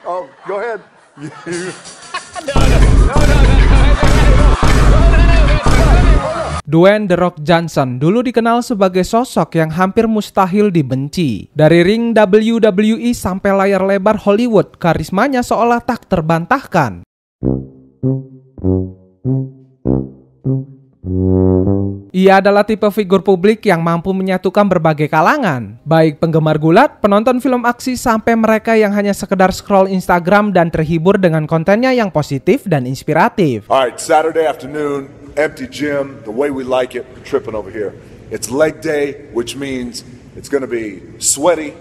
Oh, go ahead. Dwayne The Rock Johnson dulu dikenal sebagai sosok yang hampir mustahil dibenci. Dari ring WWE sampai layar lebar Hollywood, karismanya seolah tak terbantahkan. Ia adalah tipe figur publik yang mampu menyatukan berbagai kalangan, baik penggemar gulat, penonton film aksi, sampai mereka yang hanya sekedar scroll Instagram dan terhibur dengan kontennya yang positif dan inspiratif. All right, Saturday afternoon, empty gym, the way we like it, we're tripping over here. It's leg day, which means it's gonna be sweaty,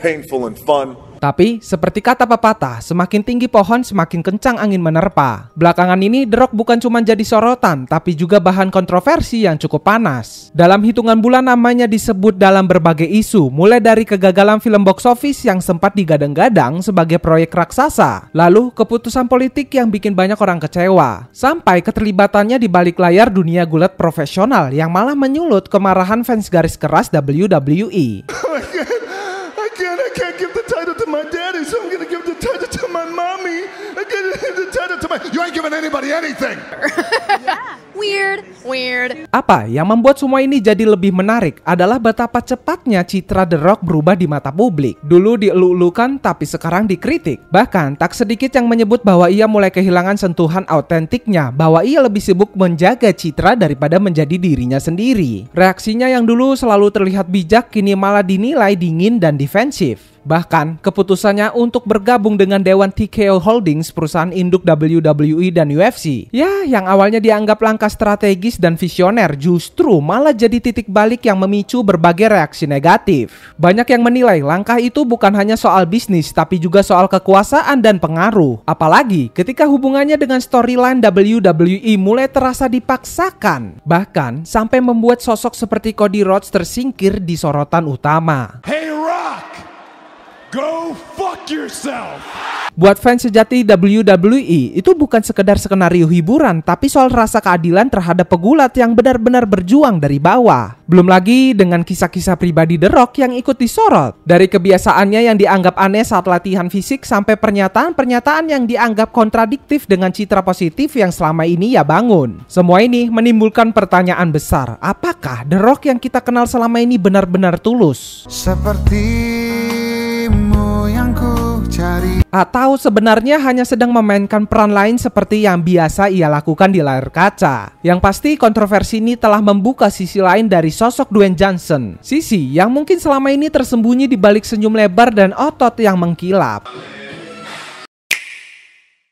painful, and fun. Tapi, seperti kata pepatah, semakin tinggi pohon, semakin kencang angin menerpa. Belakangan ini, The Rock bukan cuma jadi sorotan, tapi juga bahan kontroversi yang cukup panas. Dalam hitungan bulan namanya disebut dalam berbagai isu, mulai dari kegagalan film box office yang sempat digadang-gadang sebagai proyek raksasa, lalu keputusan politik yang bikin banyak orang kecewa, sampai keterlibatannya di balik layar dunia gulat profesional yang malah menyulut kemarahan fans garis keras WWE. I can't give the title to my daddy, so I'm gonna give the title to my mommy. I gotta give the title to my... You ain't giving anybody anything. Yeah. Weird. Apa yang membuat semua ini jadi lebih menarik adalah betapa cepatnya citra The Rock berubah di mata publik. Dulu dielu-elukan tapi sekarang dikritik. Bahkan tak sedikit yang menyebut bahwa ia mulai kehilangan sentuhan autentiknya, bahwa ia lebih sibuk menjaga citra daripada menjadi dirinya sendiri. Reaksinya yang dulu selalu terlihat bijak kini malah dinilai dingin dan defensif. Bahkan, keputusannya untuk bergabung dengan Dewan TKO Holdings, perusahaan induk WWE dan UFC, ya yang awalnya dianggap langkah strategis dan visioner, justru malah jadi titik balik yang memicu berbagai reaksi negatif. Banyak yang menilai langkah itu bukan hanya soal bisnis, tapi juga soal kekuasaan dan pengaruh. Apalagi ketika hubungannya dengan storyline WWE mulai terasa dipaksakan, bahkan sampai membuat sosok seperti Cody Rhodes tersingkir di sorotan utama. Hey Rock, go fuck yourself. Buat fans sejati WWE, itu bukan sekedar skenario hiburan, tapi soal rasa keadilan terhadap pegulat yang benar-benar berjuang dari bawah. Belum lagi dengan kisah-kisah pribadi The Rock yang ikut disorot. Dari kebiasaannya yang dianggap aneh saat latihan fisik sampai pernyataan-pernyataan yang dianggap kontradiktif dengan citra positif yang selama ini ia bangun. Semua ini menimbulkan pertanyaan besar. Apakah The Rock yang kita kenal selama ini benar-benar tulus? Sepertimu yang ku cari. Atau sebenarnya hanya sedang memainkan peran lain seperti yang biasa ia lakukan di layar kaca. Yang pasti kontroversi ini telah membuka sisi lain dari sosok Dwayne Johnson. Sisi yang mungkin selama ini tersembunyi di balik senyum lebar dan otot yang mengkilap.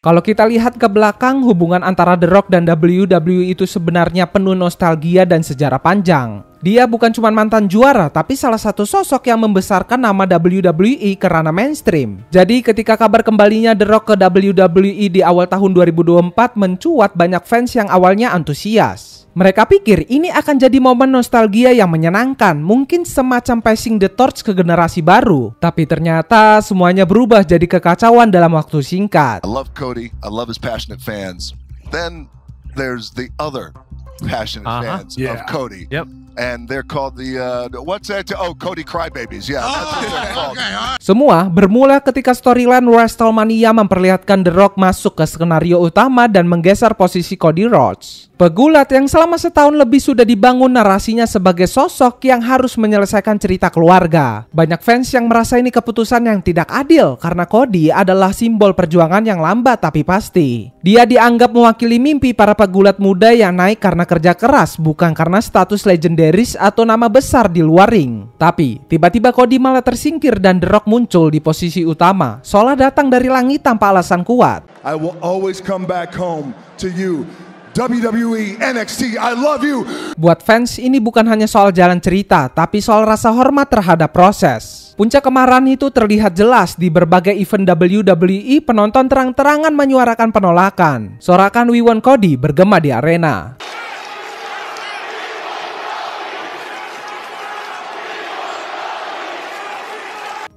Kalau kita lihat ke belakang, hubungan antara The Rock dan WWE itu sebenarnya penuh nostalgia dan sejarah panjang. Dia bukan cuma mantan juara, tapi salah satu sosok yang membesarkan nama WWE ke ranah mainstream. Jadi ketika kabar kembalinya The Rock ke WWE di awal tahun 2024 mencuat banyak fans yang awalnya antusias. Mereka pikir ini akan jadi momen nostalgia yang menyenangkan, mungkin semacam passing the torch ke generasi baru. Tapi ternyata semuanya berubah jadi kekacauan dalam waktu singkat. I love Cody, I love his passionate fans. Then there's the other passionate fans of Cody. Yep. And they're called the what's that? Oh, Cody Crybabies. Yeah, that's what they're called. Semua bermula ketika storyline WrestleMania memperlihatkan The Rock masuk ke skenario utama dan menggeser posisi Cody Rhodes. Pegulat yang selama setahun lebih sudah dibangun narasinya sebagai sosok yang harus menyelesaikan cerita keluarga. Banyak fans yang merasa ini keputusan yang tidak adil karena Cody adalah simbol perjuangan yang lambat tapi pasti. Dia dianggap mewakili mimpi para pegulat muda yang naik karena kerja keras, bukan karena status legendaris atau nama besar di luar ring. Tapi tiba-tiba Cody malah tersingkir dan The Rock muncul di posisi utama, seolah datang dari langit tanpa alasan kuat. I will always come back home to you. WWE, NXT, I love you. Buat fans, ini bukan hanya soal jalan cerita, tapi soal rasa hormat terhadap proses. Puncak kemarahan itu terlihat jelas di berbagai event WWE, penonton terang-terangan menyuarakan penolakan. Sorakan "We Want Cody" bergema di arena.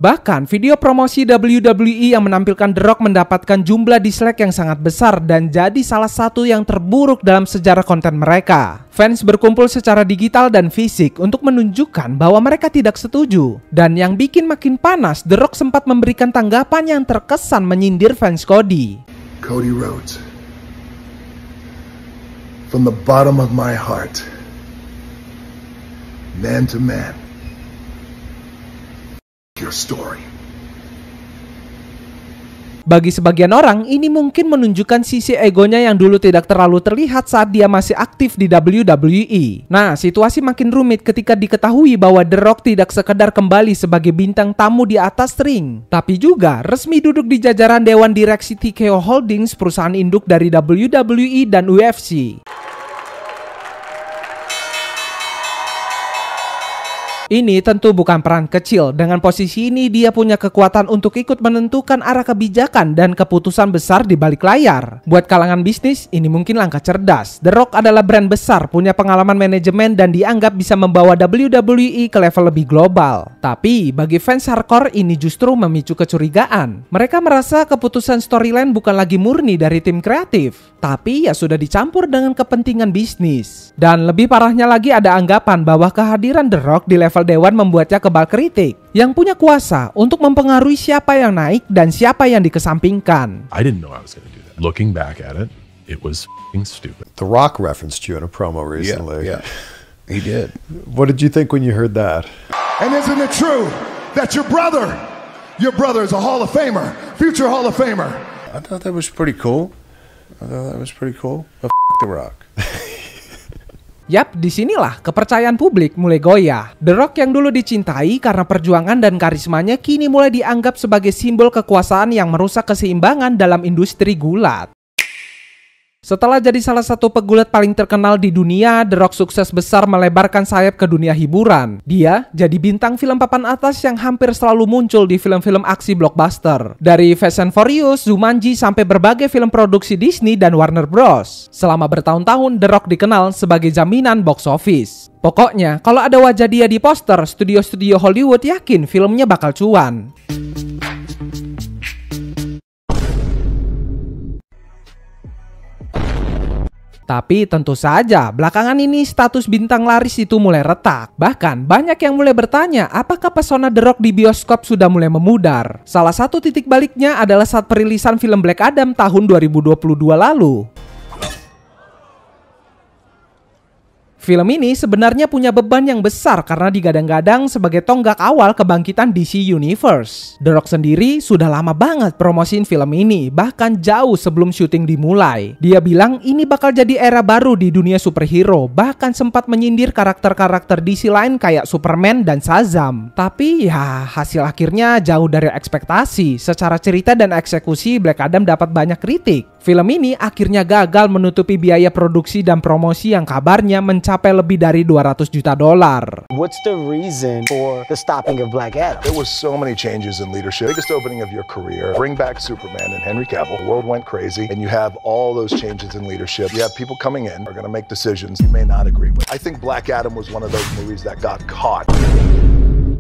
Bahkan video promosi WWE yang menampilkan The Rock mendapatkan jumlah dislike yang sangat besar dan jadi salah satu yang terburuk dalam sejarah konten mereka. Fans berkumpul secara digital dan fisik untuk menunjukkan bahwa mereka tidak setuju. Dan yang bikin makin panas, The Rock sempat memberikan tanggapan yang terkesan menyindir fans Cody. Cody Rhodes, from the bottom of my heart, man to man, your story. Bagi sebagian orang, ini mungkin menunjukkan sisi egonya yang dulu tidak terlalu terlihat saat dia masih aktif di WWE. Nah, situasi makin rumit ketika diketahui bahwa The Rock tidak sekedar kembali sebagai bintang tamu di atas ring, tapi juga resmi duduk di jajaran Dewan Direksi TKO Holdings, perusahaan induk dari WWE dan UFC. Ini tentu bukan peran kecil. Dengan posisi ini dia punya kekuatan untuk ikut menentukan arah kebijakan dan keputusan besar di balik layar. Buat kalangan bisnis, ini mungkin langkah cerdas. The Rock adalah brand besar, punya pengalaman manajemen dan dianggap bisa membawa WWE ke level lebih global. Tapi bagi fans hardcore ini justru memicu kecurigaan. Mereka merasa keputusan storyline bukan lagi murni dari tim kreatif, tapi ya sudah dicampur dengan kepentingan bisnis. Dan lebih parahnya lagi ada anggapan bahwa kehadiran The Rock di level dewan membuatnya kebal kritik yang punya kuasa untuk mempengaruhi siapa yang naik dan siapa yang dikesampingkan. I didn't know I was going to do that. Looking back at it, it was f***ing stupid. The Rock referenced you in a promo recently. Yeah, he did. What did you think when you heard that? And isn't it true that your brother is a Hall of Famer, future Hall of Famer? I thought that was pretty cool. The Rock. Yap, disinilah kepercayaan publik mulai goyah. The Rock yang dulu dicintai karena perjuangan dan karismanya kini mulai dianggap sebagai simbol kekuasaan yang merusak keseimbangan dalam industri gulat. Setelah jadi salah satu pegulat paling terkenal di dunia, The Rock sukses besar melebarkan sayap ke dunia hiburan. Dia jadi bintang film papan atas yang hampir selalu muncul di film-film aksi blockbuster. Dari Fast and Furious, Jumanji, sampai berbagai film produksi Disney dan Warner Bros. Selama bertahun-tahun, The Rock dikenal sebagai jaminan box office. Pokoknya, kalau ada wajah dia di poster, studio-studio Hollywood yakin filmnya bakal cuan. Tapi tentu saja, belakangan ini status bintang laris itu mulai retak. Bahkan, banyak yang mulai bertanya apakah pesona The Rock di bioskop sudah mulai memudar. Salah satu titik baliknya adalah saat perilisan film Black Adam tahun 2022 lalu. Film ini sebenarnya punya beban yang besar karena digadang-gadang sebagai tonggak awal kebangkitan DC Universe. The Rock sendiri sudah lama banget promosiin film ini, bahkan jauh sebelum syuting dimulai. Dia bilang ini bakal jadi era baru di dunia superhero, bahkan sempat menyindir karakter-karakter DC lain kayak Superman dan Shazam. Tapi ya, hasil akhirnya jauh dari ekspektasi. Secara cerita dan eksekusi, Black Adam dapat banyak kritik. Film ini akhirnya gagal menutupi biaya produksi dan promosi yang kabarnya mencapai lebih dari $200 juta. What's the reason for the stopping of Black Adam? There was so many changes in leadership. Biggest opening of your career. Bring back Superman and Henry Cavill. The world went crazy, and you have all those changes in leadership. You have people coming in, are going to make decisions you may not agree with. I think Black Adam was one of those movies that got caught.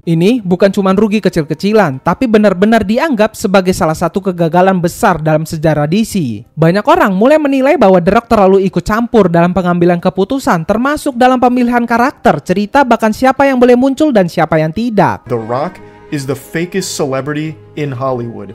Ini bukan cuma rugi kecil-kecilan, tapi benar-benar dianggap sebagai salah satu kegagalan besar dalam sejarah DC. Banyak orang mulai menilai bahwa The Rock terlalu ikut campur dalam pengambilan keputusan, termasuk dalam pemilihan karakter, cerita, bahkan siapa yang boleh muncul dan siapa yang tidak. The Rock is the fakest celebrity in Hollywood.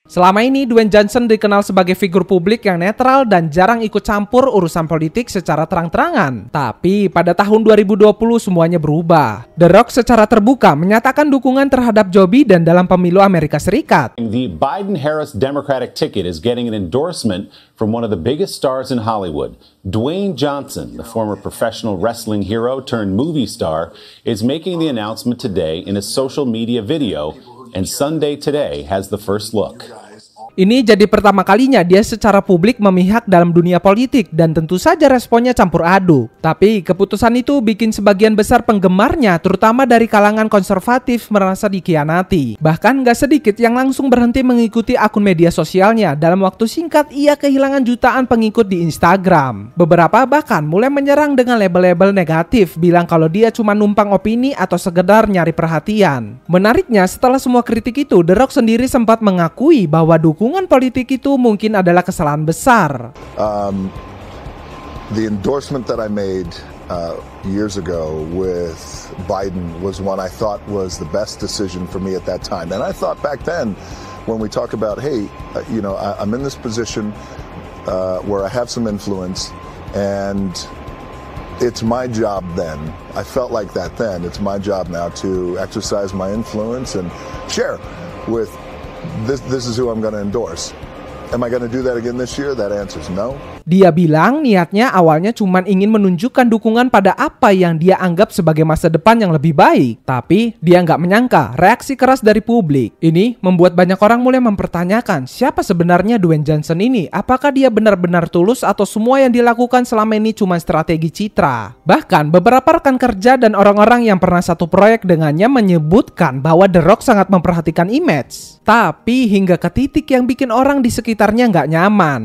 Selama ini Dwayne Johnson dikenal sebagai figur publik yang netral dan jarang ikut campur urusan politik secara terang-terangan. Tapi pada tahun 2020 semuanya berubah. The Rock secara terbuka menyatakan dukungan terhadap Joe Biden dalam pemilu Amerika Serikat. The Biden-Harris Democratic ticket is getting an endorsement from one of the biggest stars in Hollywood. Dwayne Johnson, the former professional wrestling hero turned movie star, is making the announcement today in a social media video. And Sunday Today has the first look. Ini jadi pertama kalinya dia secara publik memihak dalam dunia politik dan tentu saja responnya campur aduk. Tapi keputusan itu bikin sebagian besar penggemarnya, terutama dari kalangan konservatif, merasa dikhianati. Bahkan gak sedikit yang langsung berhenti mengikuti akun media sosialnya. Dalam waktu singkat ia kehilangan jutaan pengikut di Instagram. Beberapa bahkan mulai menyerang dengan label-label negatif, bilang kalau dia cuma numpang opini atau sekedar nyari perhatian. Menariknya, setelah semua kritik itu, The Rock sendiri sempat mengakui bahwa dukungan politik itu mungkin adalah kesalahan besar. The endorsement that I made years ago with Biden was one I thought was the best decision for me at that time. And I thought back then, when we talk about, hey, I'm in this position where I have some influence, and it's my job then. I felt like that then. It's my job now to exercise my influence and share with this is who I'm going to endorse. Am I going to do that again this year? That answer is no. Dia bilang niatnya awalnya cuma ingin menunjukkan dukungan pada apa yang dia anggap sebagai masa depan yang lebih baik. Tapi dia nggak menyangka reaksi keras dari publik. Ini membuat banyak orang mulai mempertanyakan siapa sebenarnya Dwayne Johnson ini. Apakah dia benar-benar tulus atau semua yang dilakukan selama ini cuma strategi citra? Bahkan beberapa rekan kerja dan orang-orang yang pernah satu proyek dengannya menyebutkan bahwa The Rock sangat memperhatikan image. Tapi hingga ke titik yang bikin orang di sekitarnya nggak nyaman.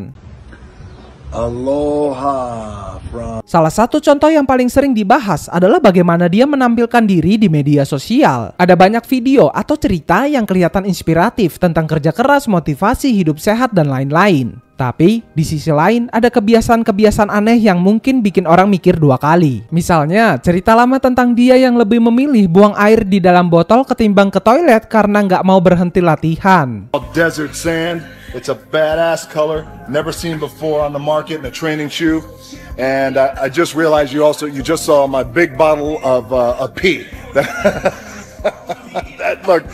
Aloha from... Salah satu contoh yang paling sering dibahas adalah bagaimana dia menampilkan diri di media sosial. Ada banyak video atau cerita yang kelihatan inspiratif tentang kerja keras, motivasi, hidup sehat, dan lain-lain. Tapi di sisi lain ada kebiasaan-kebiasaan aneh yang mungkin bikin orang mikir dua kali. Misalnya cerita lama tentang dia yang lebih memilih buang air di dalam botol ketimbang ke toilet karena nggak mau berhenti latihan. Desert sand. It's a badass color, never seen before on the market in a training shoe. And I just realized you just saw my big bottle of pee. Look,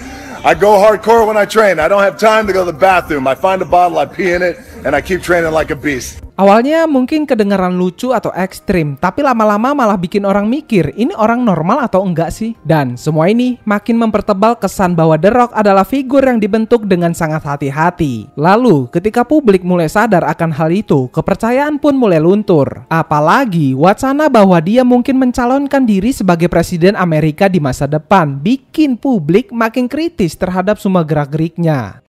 I go hardcore when I train. I don't have time to go to the bathroom. I find a bottle, I pee in it, and I keep training like a beast. Awalnya mungkin kedengaran lucu atau ekstrim, tapi lama-lama malah bikin orang mikir, ini orang normal atau enggak sih? Dan semua ini makin mempertebal kesan bahwa The Rock adalah figur yang dibentuk dengan sangat hati-hati. Lalu, ketika publik mulai sadar akan hal itu, kepercayaan pun mulai luntur. Apalagi wacana bahwa dia mungkin mencalonkan diri sebagai presiden Amerika di masa depan, bikin publik makin kritis terhadap semua gerak-geriknya.